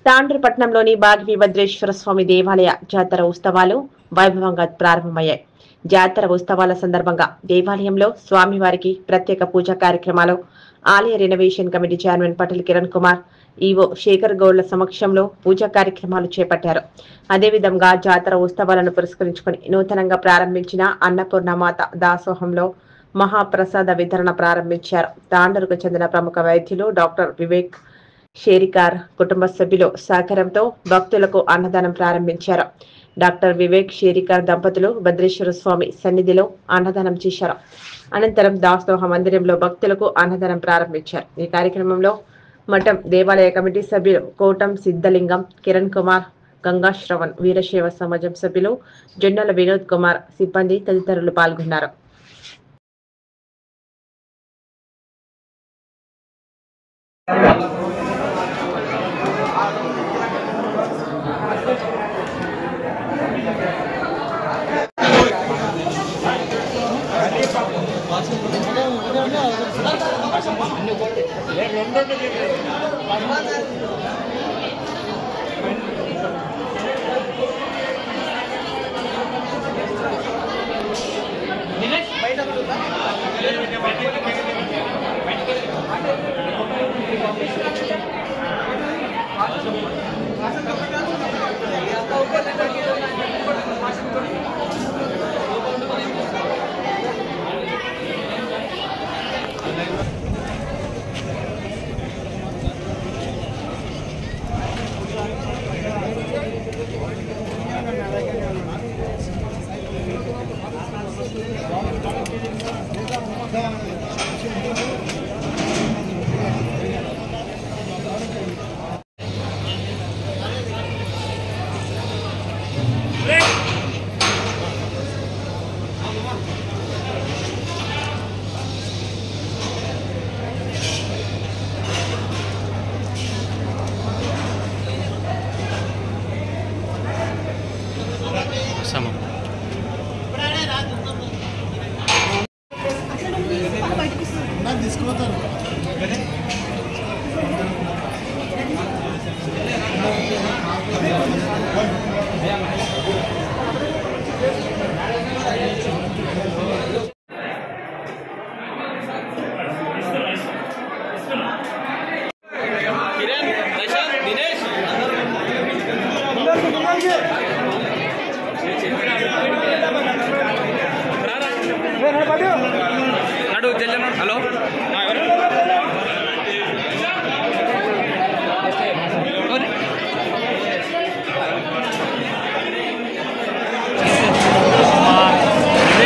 తాండ్రు పట్టణంలోని బాగ్వీభద్రేశ్వర స్వామి దేవాలయ జాతర ఉత్సవాలు వైభవంగా ప్రారంభమయ్యాయి. జాతర ఉత్సవాల సందర్భంగా దేవాలయంలో స్వామివారికి ప్రత్యేక పూజా కార్యక్రమాలు ఆలయ renovation committee chairman Patel Kiran Kumar, EO Sekhar గౌడ్ల సమక్షంలో పూజా కార్యక్రమాలు చేపట్టారు. అదేవిధంగా జాతర ఉత్సవాలను పురస్కరించుకుని నూతనంగా ప్రారంభించిన అన్నపూర్ణమాత దాసోహంలో మహాప్రసాద వితరణ ప్రారంభించారు. తాండూరుకు చెందిన ప్రముఖ వైద్యులు డాక్టర్ వివేక్ షేరికార్ కుటుంబ సభ్యులు సహకారంతో భక్తులకు అన్నదానం ప్రారంభించారు. డాక్టర్ వివేక్ షేరికార్ దంపతులు భద్రేశ్వర స్వామి సన్నిధిలో అన్నదానం చేశారు. అనంతరం దాసోహ మందిరంలో భక్తులకు అన్నదానం ప్రారంభించారు. ఈ కార్యక్రమంలో మఠం దేవాలయ కమిటీ సభ్యులు కోటం సిద్ధలింగం, కిరణ్ కుమార్, గంగా శ్రవణ్, వీరశైవ సమాజం సభ్యులు జొన్నల వినోద్ కుమార్, సిబ్బంది తదితరులు పాల్గొన్నారు. హలో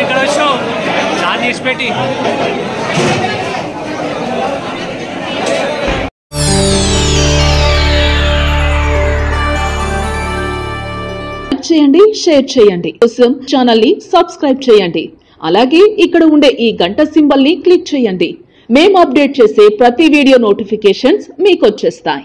ఇక్కడ వచ్చావు దాన్ని తీసి పెట్టి చేయండి, షేర్ చేయండి. కోసం ఛానల్ ని సబ్స్క్రైబ్ చేయండి. అలాగే ఇక్కడ ఉండే ఈ గంట సింబల్ ని క్లిక్ చేయండి. మేము అప్డేట్ చేసే ప్రతి వీడియో నోటిఫికేషన్స్ మీకు వచ్చేస్తాయి.